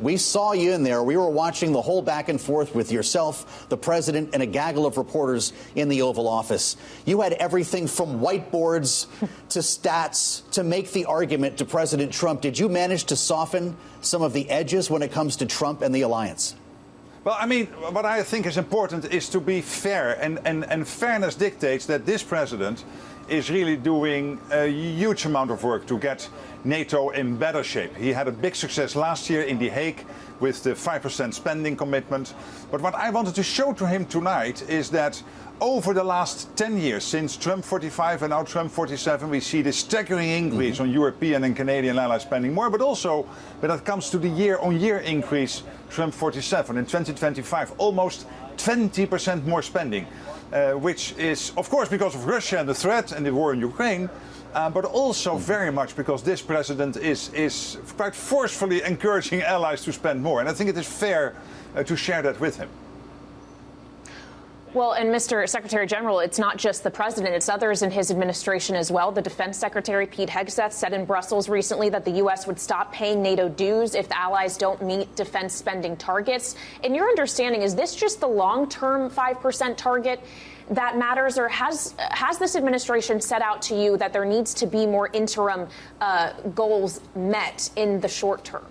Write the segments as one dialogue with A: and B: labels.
A: We saw you in there. We were watching the whole back and forth with yourself, the president, and a gaggle of reporters in the Oval Office. You had everything from whiteboards to stats to make the argument to President Trump. Did you manage to soften some of the edges when it comes to Trump and the alliance?
B: Well, I mean, what I think is important is to be fair, and fairness dictates that this president is really doing a huge amount of work to get NATO in better shape. He had a big success last year in The Hague with the 5% spending commitment. But what I wanted to show to him tonight is that over the last 10 years, since Trump 45 and now Trump 47, we see this staggering increase on European and Canadian allies spending more, but also when it comes to the year-on-year increase, Trump 47 in 2025, almost 20% more spending, which is, of course, because of Russia and the threat and the war in Ukraine, but also very much because this president is quite forcefully encouraging allies to spend more. And I think it is fair to share that with him.
C: Well, and Mr. Secretary General, it's not just the president, it's others in his administration as well. The Defense Secretary Pete Hegseth said in Brussels recently that the U.S. would stop paying NATO dues if the allies don't meet defense spending targets. In your understanding, is this just the long-term 5% target that matters, or has this administration set out to you that there needs to be more interim goals met in the short term?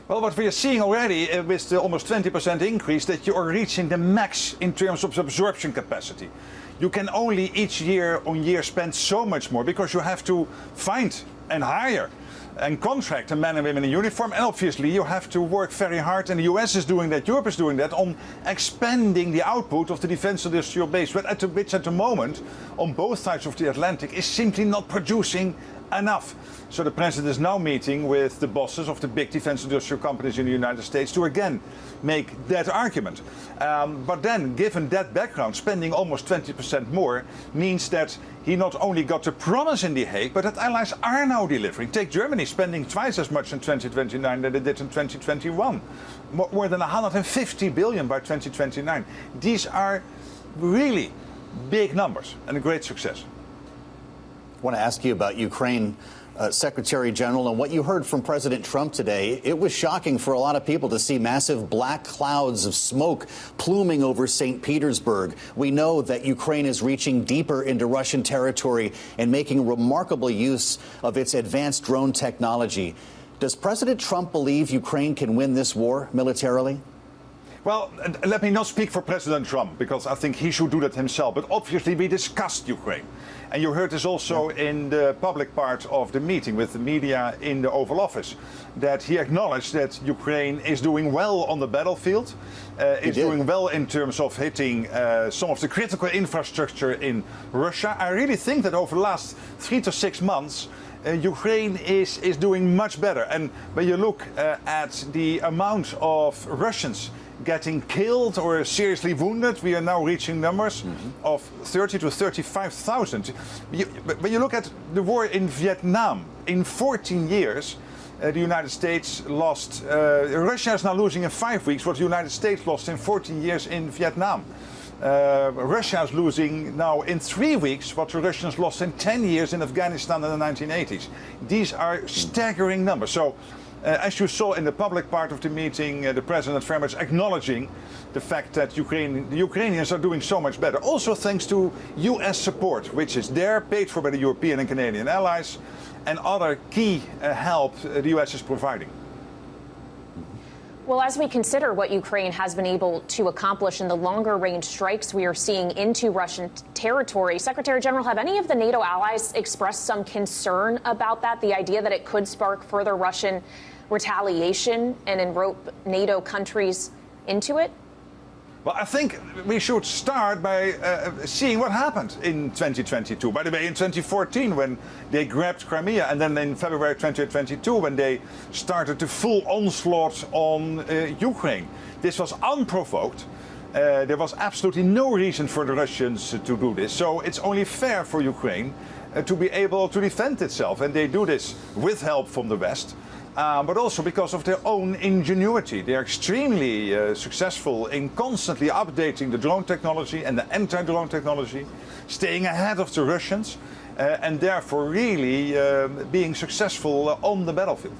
B: Well, what we are seeing already with the almost 20% increase, that you are reaching the max in terms of absorption capacity. You can only each year on year spend so much more because you have to find and hire and contract the men and women in uniform, and obviously you have to work very hard, and the US is doing that, Europe is doing that, on expanding the output of the defense industrial base, which at the moment, on both sides of the Atlantic, is simply not producing enough. So the president is now meeting with the bosses of the big defense industrial companies in the United States to again make that argument. But then, given that background, spending almost 20% more means that he not only got the promise in The Hague, but that allies are now delivering. Take Germany, spending twice as much in 2029 than they did in 2021. More than 150 billion by 2029. These are really big numbers and a great success.
A: I want to ask you about Ukraine, Secretary General, and what you heard from President Trump today. It was shocking for a lot of people to see massive black clouds of smoke pluming over St. Petersburg. We know that Ukraine is reaching deeper into Russian territory and making remarkable use of its advanced drone technology. Does President Trump believe Ukraine can win this war militarily?
B: Well, let me not speak for President Trump, because I think he should do that himself. But obviously we discussed Ukraine. And you heard this also in the public part of the meeting with the media in the Oval Office, that he acknowledged that Ukraine is doing well on the battlefield. It's doing well in terms of hitting some of the critical infrastructure in Russia. I really think that over the last 3 to 6 months, Ukraine is doing much better. And when you look at the amount of Russians getting killed or seriously wounded, we are now reaching numbers of 30 to 35,000. When you look at the war in Vietnam, in 14 years, the United States lost, Russia is now losing in 5 weeks what the United States lost in 14 years in Vietnam. Russia is losing now in 3 weeks what the Russians lost in 10 years in Afghanistan in the 1980s. These are staggering numbers. So, as you saw in the public part of the meeting, the president very much acknowledging the fact that the Ukrainians are doing so much better. Also thanks to US support, which is there, paid for by the European and Canadian allies, and other key help the US is providing.
C: Well, as we consider what Ukraine has been able to accomplish in the longer-range strikes we are seeing into Russian territory, Secretary General, have any of the NATO allies expressed some concern about that, the idea that it could spark further Russian retaliation and enrope NATO countries into it?
B: Well, I think we should start by seeing what happened in 2022. By the way, in 2014, when they grabbed Crimea, and then in February 2022, when they started the full onslaught on Ukraine. This was unprovoked. There was absolutely no reason for the Russians to do this. So it's only fair for Ukraine to be able to defend itself. And they do this with help from the West. But also because of their own ingenuity. They are extremely successful in constantly updating the drone technology and the anti-drone technology, staying ahead of the Russians, and therefore really being successful on the battlefield.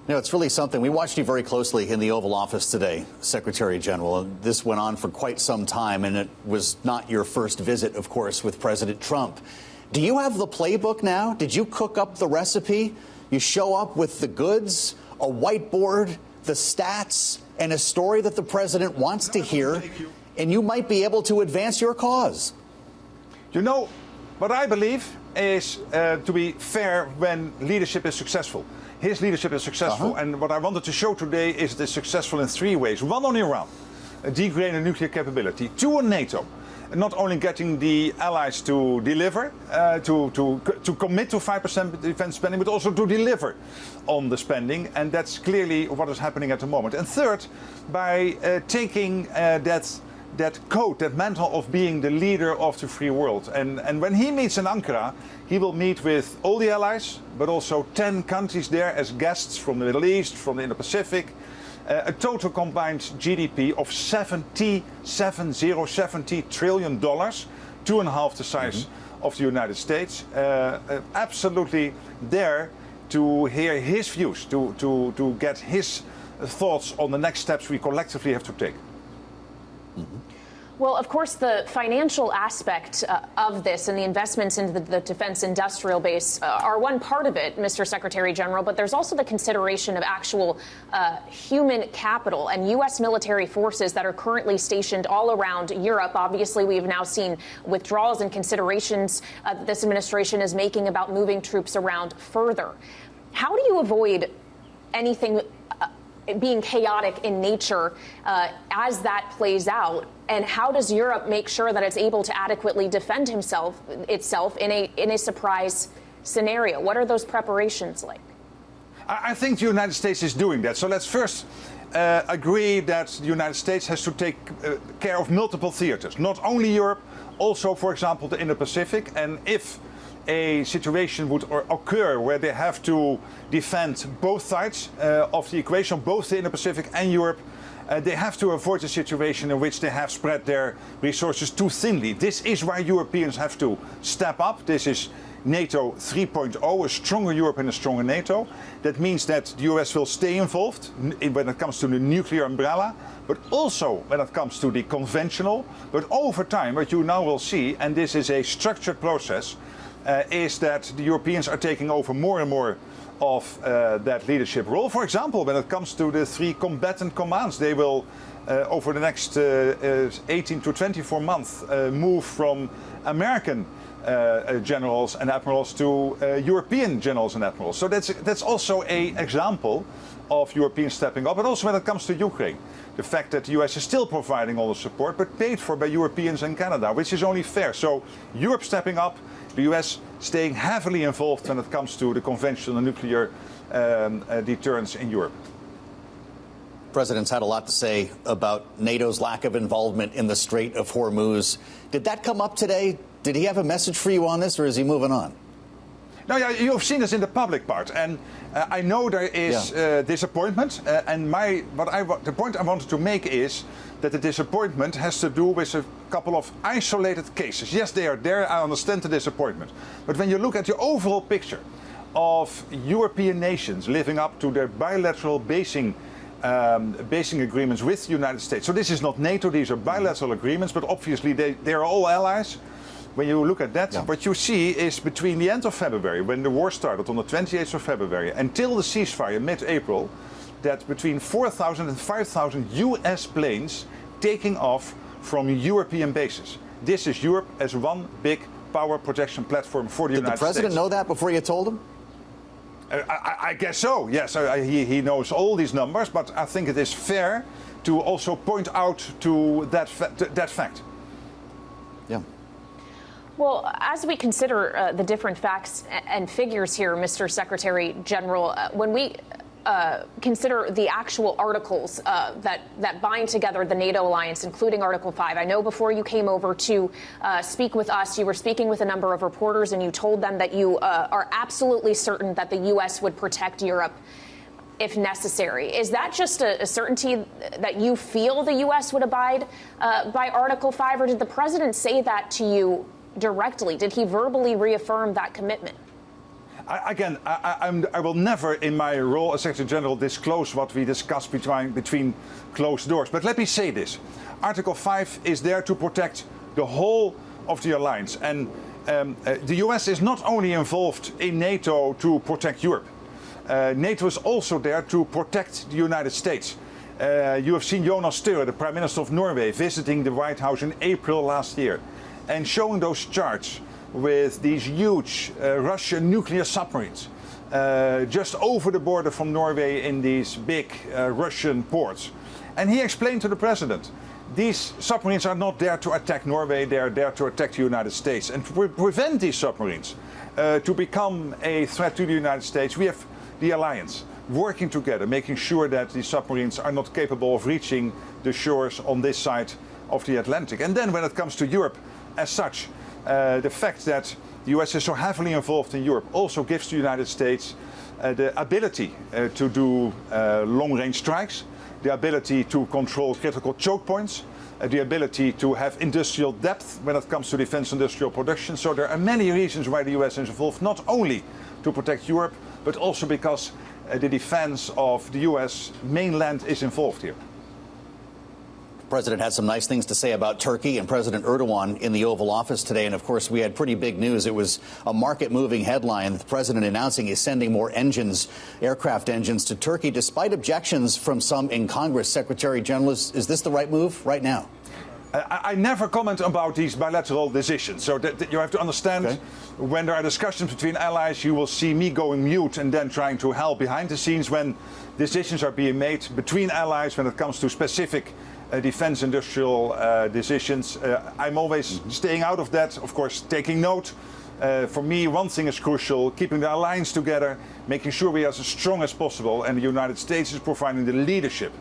A: You know, it's really something. We watched you very closely in the Oval Office today, Secretary General. This went on for quite some time, and it was not your first visit, of course, with President Trump. Do you have the playbook now? Did you cook up the recipe? You show up with the goods, a whiteboard, the stats, and a story that the president wants to hear, and you might be able to advance your cause.
B: You know, what I believe is to be fair when leadership is successful. His leadership is successful, and what I wanted to show today is it is successful in three ways. One, on Iran, degrading nuclear capability. Two, on NATO, not only getting the allies to deliver, to commit to 5% defense spending, but also to deliver on the spending, and that's clearly what is happening at the moment. And third, by taking that code, that mantle of being the leader of the free world. And when he meets in Ankara, he will meet with all the allies, but also 10 countries there as guests from the Middle East, from the Indo-Pacific. A total combined GDP of $70 trillion, 2.5 the size of the United States. Absolutely there to hear his views, to get his thoughts on the next steps we collectively have to take.
C: Well, of course, the financial aspect of this and the investments into the defense industrial base are one part of it, Mr. Secretary General, but there's also the consideration of actual human capital and U.S. military forces that are currently stationed all around Europe. Obviously, we have now seen withdrawals and considerations that this administration is making about moving troops around further. How do you avoid anything being chaotic in nature as that plays out? And how does Europe make sure that it's able to adequately defend itself in a surprise scenario? What are those preparations like?
B: I think the United States is doing that. So let's first agree that the United States has to take care of multiple theaters, not only Europe, also, for example, the Indo-Pacific. And if a situation would occur where they have to defend both sides of the equation, both the Indo-Pacific and Europe, they have to avoid a situation in which they have spread their resources too thinly. This is why Europeans have to step up. This is NATO 3.0, a stronger Europe and a stronger NATO. That means that the US will stay involved when it comes to the nuclear umbrella, but also when it comes to the conventional. But over time, what you now will see, and this is a structured process, is that the Europeans are taking over more and more of that leadership role. For example, when it comes to the three combatant commands, they will, over the next 18 to 24 months, move from American generals and admirals to European generals and admirals. So that's also an example of Europeans stepping up. But also when it comes to Ukraine, the fact that the US is still providing all the support, but paid for by Europeans and Canada, which is only fair. So Europe stepping up, the US staying heavily involved when it comes to the conventional nuclear deterrence in Europe.
A: The President's had a lot to say about NATO's lack of involvement in the Strait of Hormuz. Did that come up today? Did he have a message for you on this, or is he moving on?
B: No, yeah, you've seen this in the public part, and I know there is disappointment. And the point I wanted to make is that the disappointment has to do with a couple of isolated cases. Yes, they are there. I understand the disappointment, but when you look at the overall picture of European nations living up to their bilateral basing agreements with the United States. So this is not NATO; these are bilateral agreements, but obviously they are all allies. When you look at that, what you see is between the end of February, when the war started on the 28th of February, until the ceasefire mid-April, that between 4,000 and 5,000 US planes taking off from European bases. This is Europe as one big power projection platform for the United States.
A: Did the president know that before you told him?
B: I guess so, yes. He knows all these numbers, but I think it is fair to also point out to that fact.
A: Yeah.
C: Well, as we consider the different facts and figures here, Mr. Secretary General, when we consider the actual articles that bind together the NATO alliance, including Article 5. I know before you came over to speak with us, you were speaking with a number of reporters, and you told them that you are absolutely certain that the U.S. would protect Europe if necessary. Is that just a certainty that you feel the U.S. would abide by Article 5, or did the president say that to you directly? Did he verbally reaffirm that commitment?
B: I will never, in my role as Secretary General, disclose what we discuss between closed doors. But let me say this. Article 5 is there to protect the whole of the alliance. And the US is not only involved in NATO to protect Europe. NATO is also there to protect the United States. You have seen Jonas Støre, the Prime Minister of Norway, visiting the White House in April last year and showing those charts with these huge Russian nuclear submarines just over the border from Norway in these big Russian ports. And he explained to the President, these submarines are not there to attack Norway, they are there to attack the United States. And to prevent these submarines to become a threat to the United States, we have the alliance working together, making sure that these submarines are not capable of reaching the shores on this side of the Atlantic. And then when it comes to Europe as such, the fact that the US is so heavily involved in Europe also gives the United States the ability to do long-range strikes, the ability to control critical choke points, the ability to have industrial depth when it comes to defense industrial production. So there are many reasons why the US is involved, not only to protect Europe, but also because the defense of the US mainland is involved here.
A: The President had some nice things to say about Turkey and President Erdogan in the Oval Office today. And of course, we had pretty big news. It was a market-moving headline. The President announcing he's sending more engines, aircraft engines, to Turkey, despite objections from some in Congress. Secretary General, is this the right move right now?
B: I never comment about these bilateral decisions. So that you have to understand, when there are discussions between allies, you will see me going mute and then trying to help behind the scenes when decisions are being made between allies when it comes to specific defense industrial decisions. I'm always staying out of that, of course, taking note. For me, one thing is crucial, keeping the alliance together, making sure we are as strong as possible, and the United States is providing the leadership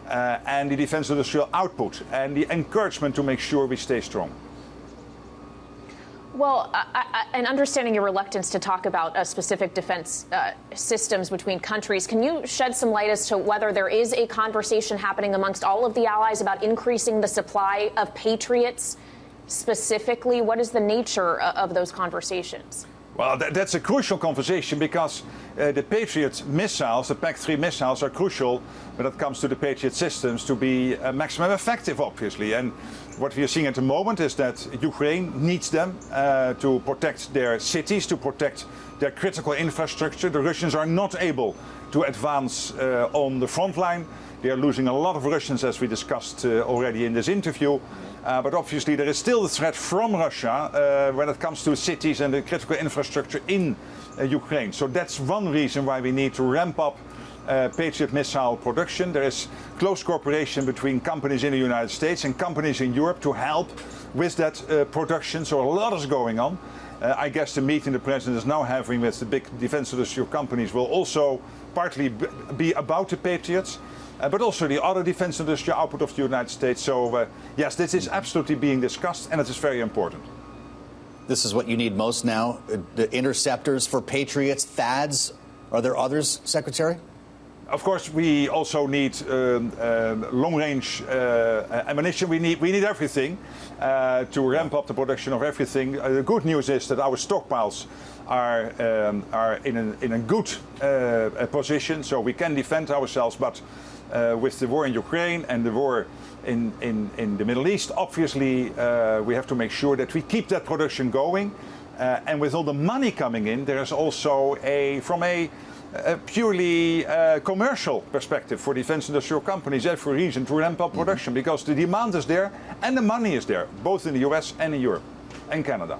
B: and the defense industrial output and the encouragement to make sure we stay strong.
C: Well, and understanding your reluctance to talk about specific defense systems between countries, can you shed some light as to whether there is a conversation happening amongst all of the allies about increasing the supply of Patriots specifically? What is the nature of those conversations?
B: Well, that's a crucial conversation because the Patriot missiles, the PAC-3 missiles, are crucial when it comes to the Patriot systems to be maximum effective, obviously. And what we are seeing at the moment is that Ukraine needs them to protect their cities, to protect their critical infrastructure. The Russians are not able to advance on the front line. They are losing a lot of Russians, as we discussed already in this interview. But obviously there is still the threat from Russia when it comes to cities and the critical infrastructure in Ukraine. So that's one reason why we need to ramp up Patriot missile production. There is close cooperation between companies in the United States and companies in Europe to help with that production. So a lot is going on. I guess the meeting the President is now having with the big defense industrial companies will also partly be about the Patriots. But also the other defense industrial output of the United States. So, yes, this is absolutely being discussed, and it is very important.
A: This is what you need most now, the interceptors for Patriots, THAADs. Are there others, Secretary?
B: Of course, we also need long-range ammunition. We need everything to ramp up the production of everything. The good news is that our stockpiles are in a good position, so we can defend ourselves. But with the war in Ukraine and the war in the Middle East, obviously we have to make sure that we keep that production going. And with all the money coming in, there is also from a purely commercial perspective for defense industrial companies every reason to ramp up production because the demand is there and the money is there, both in the US and in Europe and Canada.